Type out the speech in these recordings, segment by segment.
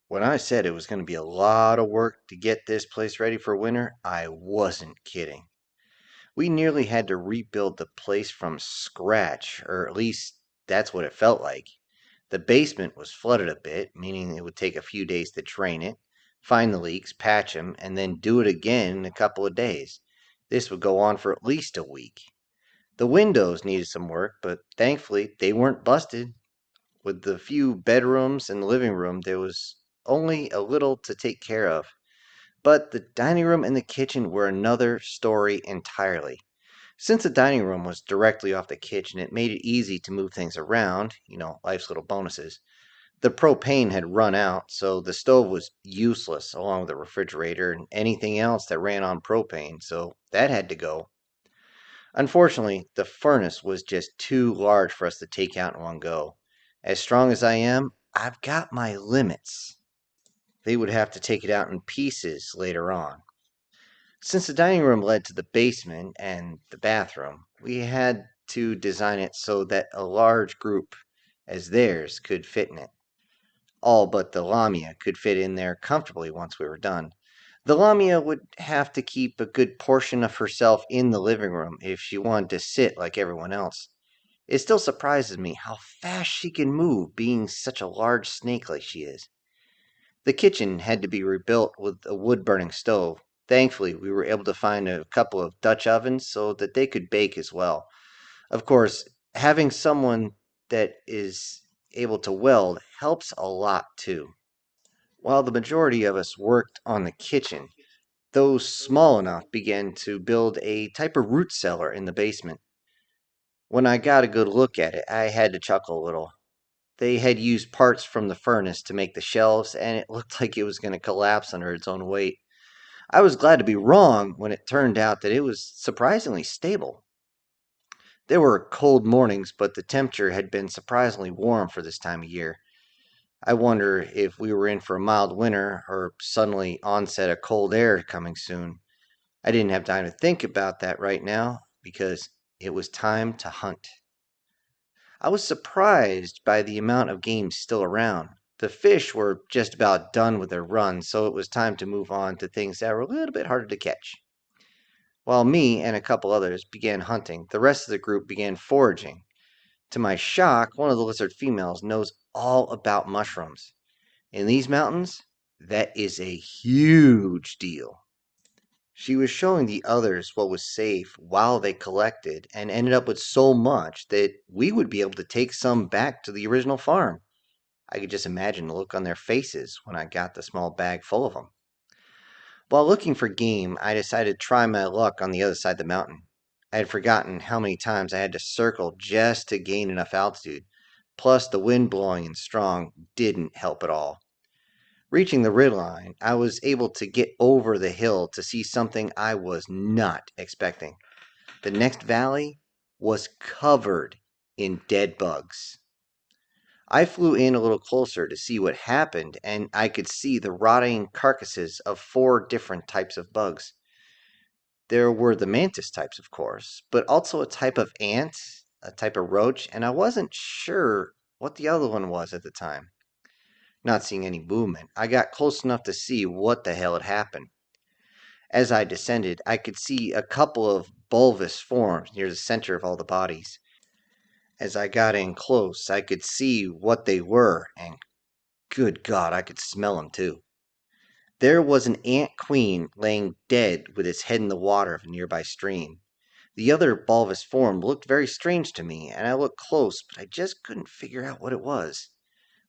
When I said it was going to be a lot of work to get this place ready for winter, I wasn't kidding. We nearly had to rebuild the place from scratch, or at least that's what it felt like. The basement was flooded a bit, meaning it would take a few days to drain it, find the leaks, patch them, and then do it again in a couple of days. This would go on for at least a week. The windows needed some work, but thankfully they weren't busted. With the few bedrooms and the living room, there was only a little to take care of. But the dining room and the kitchen were another story entirely. Since the dining room was directly off the kitchen, it made it easy to move things around, life's little bonuses. The propane had run out, so the stove was useless, along with the refrigerator and anything else that ran on propane, so that had to go. Unfortunately, the furnace was just too large for us to take out in one go. As strong as I am, I've got my limits. They would have to take it out in pieces later on. Since the dining room led to the basement and the bathroom, we had to design it so that a large group as theirs could fit in it. All but the Lamia could fit in there comfortably once we were done. The Lamia would have to keep a good portion of herself in the living room if she wanted to sit like everyone else. It still surprises me how fast she can move, being such a large snake like she is. The kitchen had to be rebuilt with a wood-burning stove. Thankfully, we were able to find a couple of Dutch ovens so that they could bake as well. Of course, having someone that is able to weld helps a lot too. While the majority of us worked on the kitchen, those small enough began to build a type of root cellar in the basement. When I got a good look at it, I had to chuckle a little. They had used parts from the furnace to make the shelves, and it looked like it was going to collapse under its own weight. I was glad to be wrong when it turned out that it was surprisingly stable. There were cold mornings, but the temperature had been surprisingly warm for this time of year. I wonder if we were in for a mild winter or suddenly onset of cold air coming soon. I didn't have time to think about that right now because it was time to hunt. I was surprised by the amount of game still around. The fish were just about done with their run, so it was time to move on to things that were a little bit harder to catch. While me and a couple others began hunting, the rest of the group began foraging. To my shock, one of the lizard females knows all about mushrooms. In these mountains, that is a huge deal. She was showing the others what was safe while they collected and ended up with so much that we would be able to take some back to the original farm. I could just imagine the look on their faces when I got the small bag full of them. While looking for game, I decided to try my luck on the other side of the mountain. I had forgotten how many times I had to circle just to gain enough altitude. Plus, the wind blowing and strong didn't help at all. Reaching the ridgeline, I was able to get over the hill to see something I was not expecting. The next valley was covered in dead bugs. I flew in a little closer to see what happened, and I could see the rotting carcasses of 4 different types of bugs. There were the mantis types, of course, but also a type of ant, a type of roach, and I wasn't sure what the other one was at the time. Not seeing any movement, I got close enough to see what the hell had happened. As I descended, I could see a couple of bulbous forms near the center of all the bodies. As I got in close, I could see what they were, and good God, I could smell them too. There was an ant queen laying dead with its head in the water of a nearby stream. The other bulbous form looked very strange to me, and I looked close, but I just couldn't figure out what it was.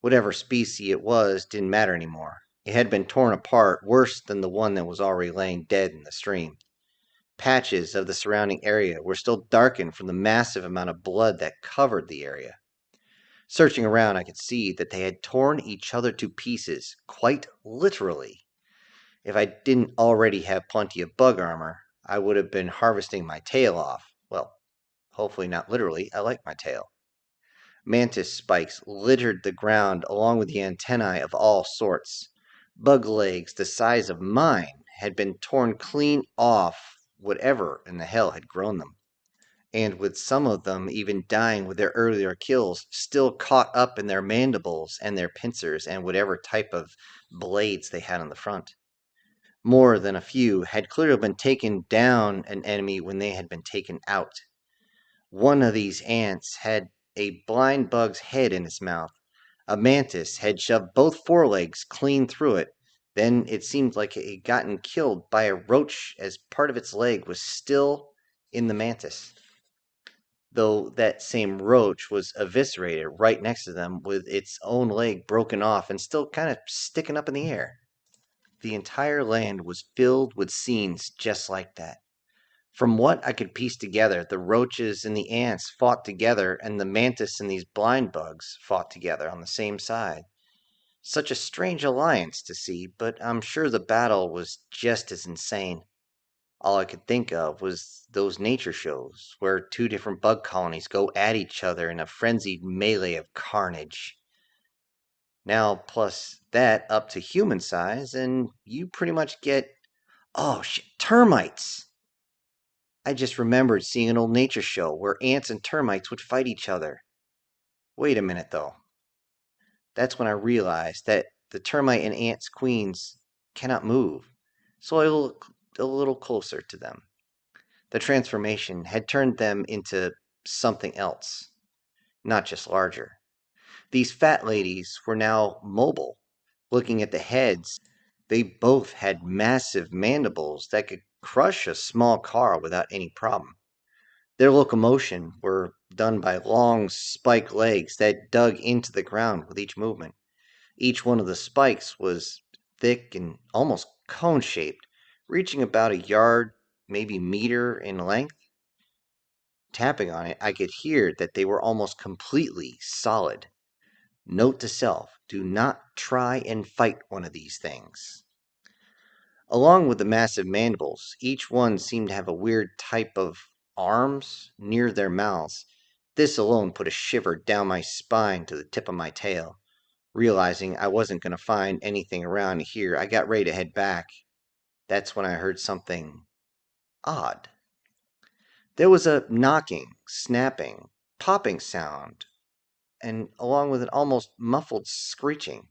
Whatever species it was didn't matter anymore. It had been torn apart worse than the one that was already laying dead in the stream. Patches of the surrounding area were still darkened from the massive amount of blood that covered the area. Searching around, I could see that they had torn each other to pieces, quite literally. If I didn't already have plenty of bug armor, I would have been harvesting my tail off. Well, hopefully not literally, I like my tail. Mantis spikes littered the ground along with the antennae of all sorts. Bug legs the size of mine had been torn clean off whatever in the hell had grown them. and with some of them even dying with their earlier kills, still caught up in their mandibles and their pincers and whatever type of blades they had on the front. More than a few had clearly been taken down an enemy when they had been taken out. One of these ants had a blind bug's head in its mouth. A mantis had shoved both forelegs clean through it. Then it seemed like it had gotten killed by a roach as part of its leg was still in the mantis, though that same roach was eviscerated right next to them with its own leg broken off and still kind of sticking up in the air. The entire land was filled with scenes just like that. From what I could piece together, the roaches and the ants fought together, and the mantis and these blind bugs fought together on the same side. Such a strange alliance to see, but I'm sure the battle was just as insane. All I could think of was those nature shows where two different bug colonies go at each other in a frenzied melee of carnage. Now, plus that up to human size, and you pretty much get, oh shit, termites! I just remembered seeing an old nature show where ants and termites would fight each other. Wait a minute, though. That's when I realized that the termite and ants queens cannot move, so I looked a little closer to them. The transformation had turned them into something else, not just larger. These fat ladies were now mobile. Looking at the heads, they both had massive mandibles that could crush a small car without any problem. Their locomotion were done by long spike legs that dug into the ground with each movement. Each one of the spikes was thick and almost cone-shaped, reaching about a yard, maybe meter in length. Tapping on it, I could hear that they were almost completely solid. Note to self, do not try and fight one of these things. Along with the massive mandibles, each one seemed to have a weird type of arms near their mouths. This alone put a shiver down my spine to the tip of my tail. Realizing I wasn't going to find anything around here, I got ready to head back. That's when I heard something odd. There was a knocking, snapping, popping sound, and along with an almost muffled screeching.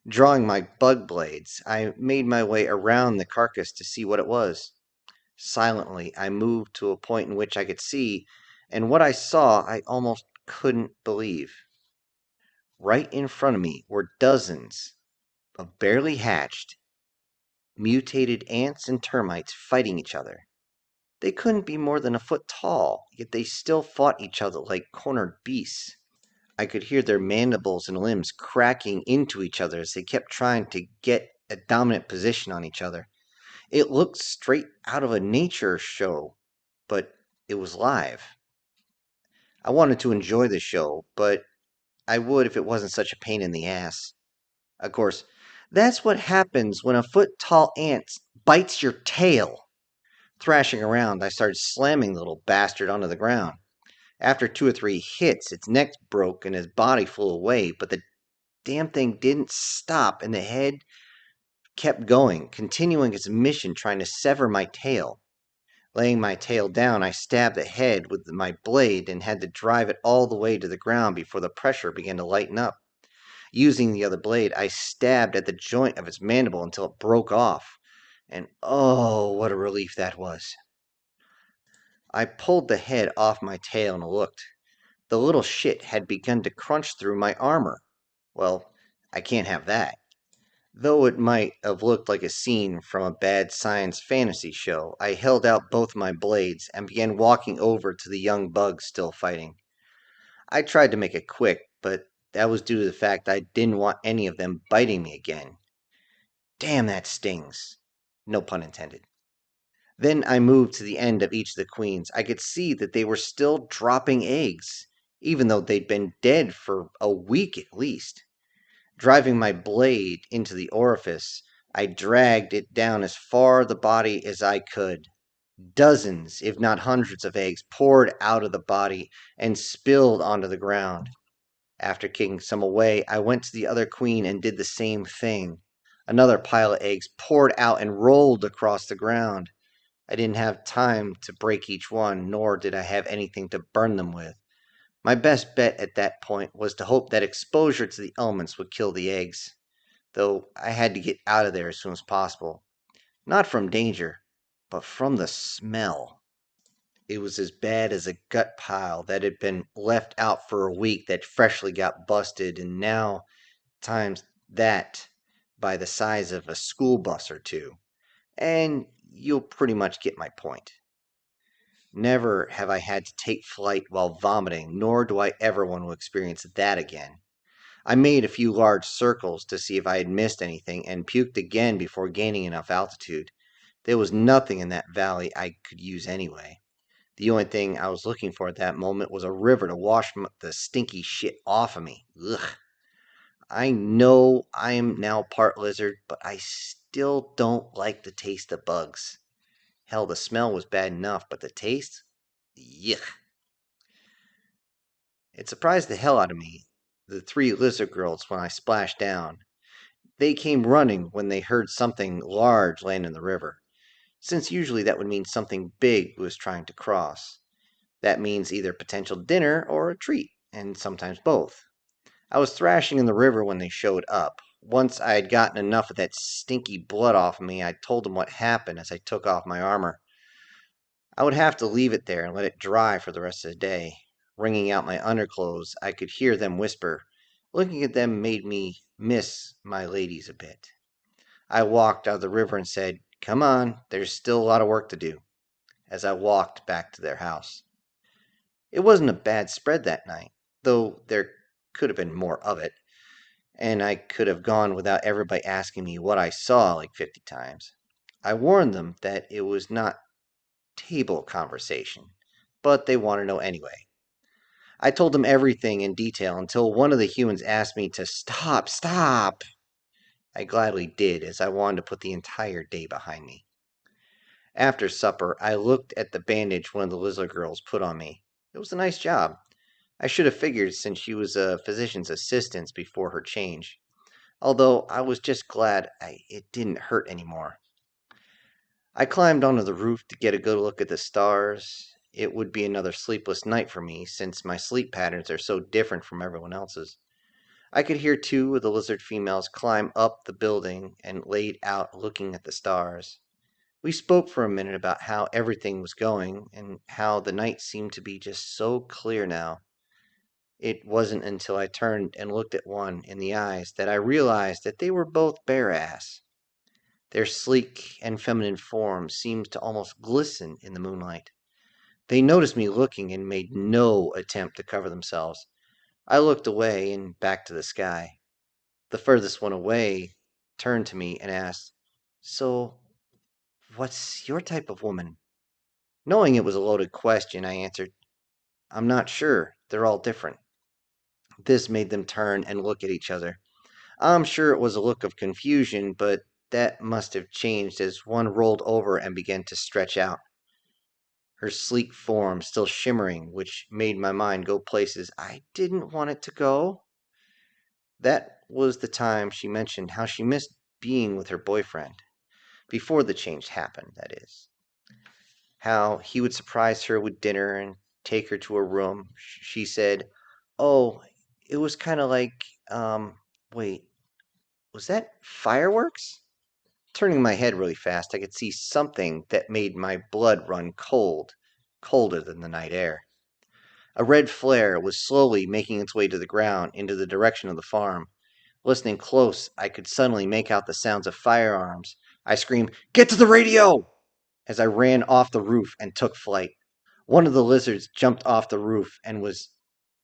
Drawing my bug blades, I made my way around the carcass to see what it was. Silently, I moved to a point in which I could see, and what I saw I almost couldn't believe. Right in front of me were dozens of barely hatched, mutated ants and termites fighting each other. They couldn't be more than a foot tall, yet they still fought each other like cornered beasts. I could hear their mandibles and limbs cracking into each other as they kept trying to get a dominant position on each other. It looked straight out of a nature show, but it was live. I wanted to enjoy the show, but I would if it wasn't such a pain in the ass. Of course, that's what happens when a foot tall ant bites your tail. Thrashing around, I started slamming the little bastard onto the ground. After 2 or 3 hits, its neck broke and his body flew away, but the damn thing didn't stop, and the head kept going, continuing its mission trying to sever my tail. Laying my tail down, I stabbed the head with my blade and had to drive it all the way to the ground before the pressure began to lighten up. Using the other blade, I stabbed at the joint of its mandible until it broke off. And oh, what a relief that was. I pulled the head off my tail and looked. The little shit had begun to crunch through my armor. Well, I can't have that. Though it might have looked like a scene from a bad science fantasy show, I held out both my blades and began walking over to the young bugs still fighting. I tried to make it quick, but that was due to the fact I didn't want any of them biting me again. Damn, that stings. No pun intended. Then I moved to the end of each of the queens. I could see that they were still dropping eggs, even though they'd been dead for a week at least. Driving my blade into the orifice, I dragged it down as far the body as I could. Dozens, if not hundreds of eggs poured out of the body and spilled onto the ground. After kicking some away, I went to the other queen and did the same thing. Another pile of eggs poured out and rolled across the ground. I didn't have time to break each one, nor did I have anything to burn them with. My best bet at that point was to hope that exposure to the elements would kill the eggs, though I had to get out of there as soon as possible. Not from danger, but from the smell. It was as bad as a gut pile that had been left out for a week that freshly got busted, and now times that by the size of a school bus or two. And you'll pretty much get my point. Never have I had to take flight while vomiting, nor do I ever want to experience that again. I made a few large circles to see if I had missed anything and puked again before gaining enough altitude. There was nothing in that valley I could use anyway. The only thing I was looking for at that moment was a river to wash the stinky shit off of me. Ugh. I know I am now part lizard, but I still don't like the taste of bugs. Hell, the smell was bad enough, but the taste? Yuck. It surprised the hell out of me, the three lizard girls, when I splashed down. They came running when they heard something large land in the river, since usually that would mean something big was trying to cross. That means either potential dinner or a treat, and sometimes both. I was thrashing in the river when they showed up. Once I had gotten enough of that stinky blood off me, I told them what happened as I took off my armor. I would have to leave it there and let it dry for the rest of the day. Wringing out my underclothes, I could hear them whisper. Looking at them made me miss my ladies a bit. I walked out of the river and said, "Come on, there's still a lot of work to do," as I walked back to their house. It wasn't a bad spread that night, though there could have been more of it, and I could have gone without everybody asking me what I saw like 50 times. I warned them that it was not table conversation, but they want to know anyway. I told them everything in detail until one of the humans asked me to stop. I gladly did, as I wanted to put the entire day behind me. After supper, I looked at the bandage one of the lizard girls put on me. It was a nice job. I should have figured since she was a physician's assistant before her change, although I was just glad it didn't hurt anymore. I climbed onto the roof to get a good look at the stars. It would be another sleepless night for me, since my sleep patterns are so different from everyone else's. I could hear two of the lizard females climb up the building and laid out looking at the stars. We spoke for a minute about how everything was going, and how the night seemed to be just so clear now. It wasn't until I turned and looked at one in the eyes that I realized that they were both bare ass. Their sleek and feminine forms seemed to almost glisten in the moonlight. They noticed me looking and made no attempt to cover themselves. I looked away and back to the sky. The furthest one away turned to me and asked, "So, what's your type of woman?" Knowing it was a loaded question, I answered, "I'm not sure. They're all different." This made them turn and look at each other. I'm sure it was a look of confusion, but that must have changed as one rolled over and began to stretch out, her sleek form still shimmering, which made my mind go places I didn't want it to go. That was the time she mentioned how she missed being with her boyfriend. Before the change happened, that is. How he would surprise her with dinner and take her to her room. She said, "Oh, it was kind of like, wait, was that fireworks?" Turning my head really fast, I could see something that made my blood run cold, colder than the night air. A red flare was slowly making its way to the ground into the direction of the farm. Listening close, I could suddenly make out the sounds of firearms. I screamed, "Get to the radio!" as I ran off the roof and took flight. One of the lizards jumped off the roof and was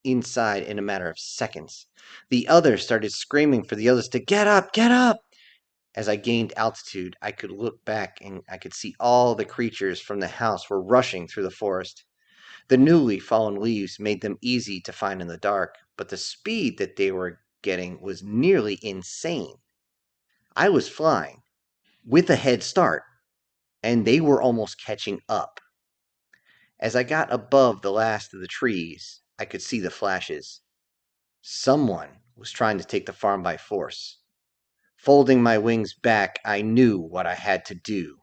inside in a matter of seconds. The other started screaming for the others to get up, get up! As I gained altitude, I could look back and I could see all the creatures from the house were rushing through the forest. The newly fallen leaves made them easy to find in the dark, but the speed that they were getting was nearly insane. I was flying, with a head start, and they were almost catching up. As I got above the last of the trees, I could see the flashes. Someone was trying to take the farm by force. Folding my wings back, I knew what I had to do.